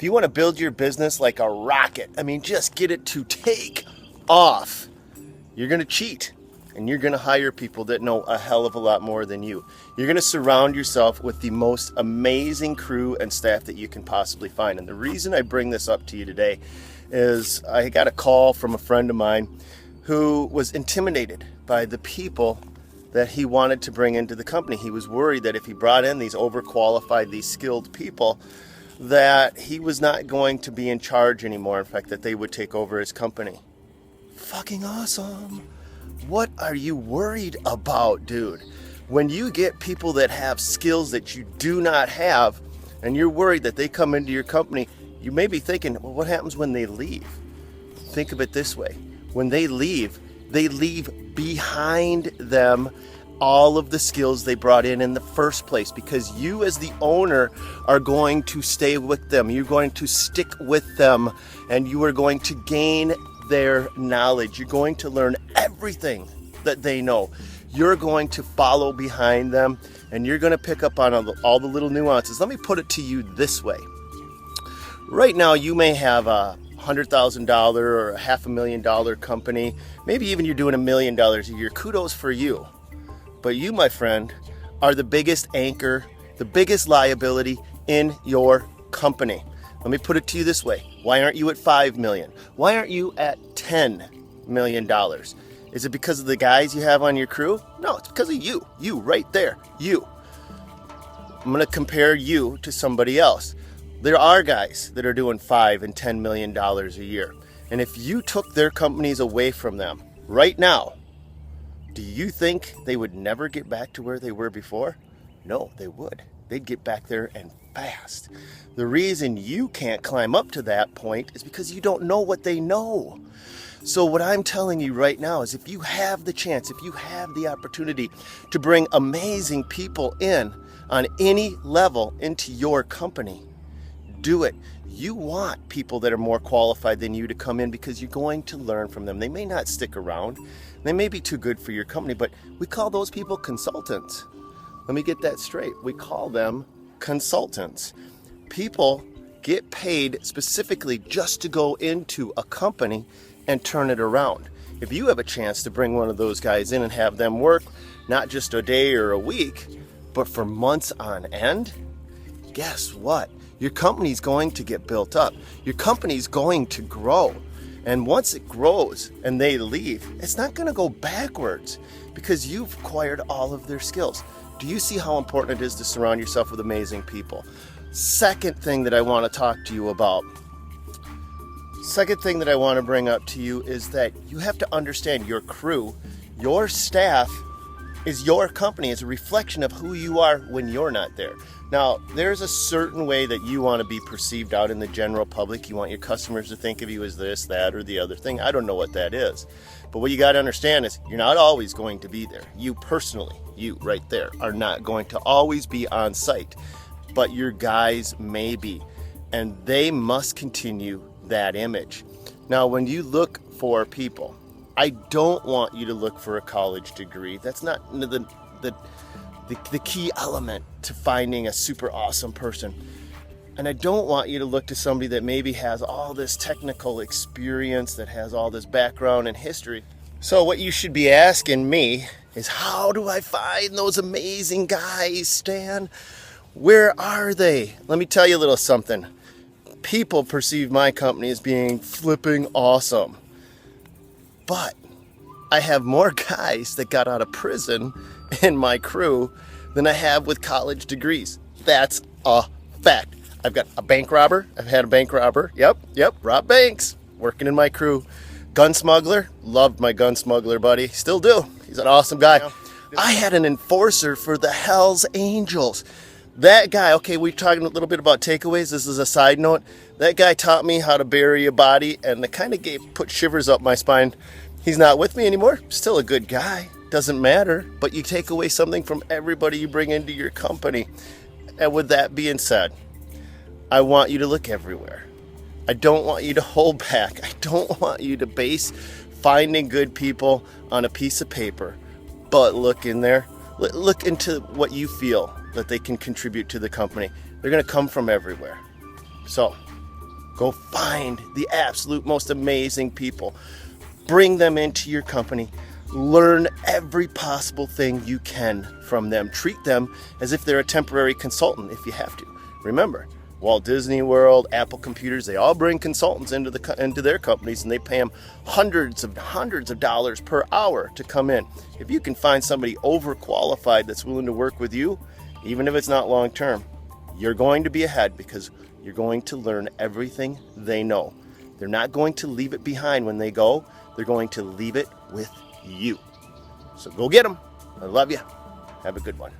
If you want to build your business like a rocket, just get it to take off, you're going to cheat. And you're going to hire people that know a hell of a lot more than you. You're going to surround yourself with the most amazing crew and staff that you can possibly find. And the reason I bring this up to you today is I got a call from a friend of mine who was intimidated by the people that he wanted to bring into the company. He was worried that if he brought in these overqualified, these skilled people, that he was not going to be in charge anymore. In fact, that they would take over his company. Fucking awesome. What are you worried about, dude? When you get people that have skills that you do not have, and you're worried that they come into your company, you may be thinking, well, what happens when they leave? Think of it this way. When they leave behind them all of the skills they brought in the first place, because you as the owner are going to stay with them. You're going to stick with them, and you are going to gain their knowledge. You're going to learn everything that they know. You're going to follow behind them, and you're going to pick up on all the little nuances. Let me put it to you this way. Right now, you may have a $100,000 or a $500,000 company. Maybe even you're doing $1 million a year. Kudos for you. But you, my friend, are the biggest anchor, the biggest liability in your company. Let me put it to you this way. Why aren't you at $5 million? Why aren't you at $10 million? Is it because of the guys you have on your crew? No, it's because of you. You right there. You. I'm going to compare you to somebody else. There are guys that are doing $5 and $10 million a year. And if you took their companies away from them right now, do you think they would never get back to where they were before? No, they would. They'd get back there and fast. The reason you can't climb up to that point is because you don't know what they know. So what I'm telling you right now is if you have the chance, if you have the opportunity to bring amazing people in on any level into your company, do it. You want people that are more qualified than you to come in because you're going to learn from them. They may not stick around. They may be too good for your company, but we call those people consultants. Let me get that straight. We call them consultants. People get paid specifically just to go into a company and turn it around. If you have a chance to bring one of those guys in and have them work not just a day or a week, but for months on end, guess what? Your company's going to get built up. Your company's going to grow. And once it grows and they leave, it's not going to go backwards because you've acquired all of their skills. Do you see how important it is to surround yourself with amazing people? Second thing that I want to talk to you about. Second thing that I want to bring up to you is that you have to understand your crew, your staff is your company. It's a reflection of who you are when you're not there. Now, there's a certain way that you want to be perceived out in the general public. You want your customers to think of you as this, that, or the other thing. I don't know what that is. But what you got to understand is you're not always going to be there. You personally, you right there, are not going to always be on site. But your guys may be. And they must continue that image. Now, when you look for people, I don't want you to look for a college degree. That's not the key element to finding a super awesome person. And I don't want you to look to somebody that maybe has all this technical experience, that has all this background and history. So what you should be asking me is, how do I find those amazing guys, Stan? Where are they? Let me tell you a little something. People perceive my company as being flipping awesome. But I have more guys that got out of prison in my crew than I have with college degrees. That's a fact. I've got a bank robber. I've had a bank robber. Yep, rob banks. Working in my crew. Gun smuggler. Loved my gun smuggler buddy. Still do. He's an awesome guy. I had an enforcer for the Hells Angels. That guy, okay, we're talking a little bit about takeaways. This is a side note. That guy taught me how to bury a body, and it kind of put shivers up my spine. He's not with me anymore. Still a good guy. Doesn't matter. But you take away something from everybody you bring into your company. And with that being said, I want you to look everywhere. I don't want you to hold back. I don't want you to base finding good people on a piece of paper. But look in there. Look into what you feel that they can contribute to the company. They're going to come from everywhere. So, Go find the absolute most amazing people. Bring them into your company. Learn every possible thing you can from them. Treat them as if they're a temporary consultant if you have to. Remember, Walt Disney World, Apple Computers, they all bring consultants into their companies, and they pay them hundreds of dollars per hour to come in. If you can find somebody overqualified that's willing to work with you, even if it's not long term, you're going to be ahead because you're going to learn everything they know. They're not going to leave it behind when they go. They're going to leave it with you. So go get them. I love you. Have a good one.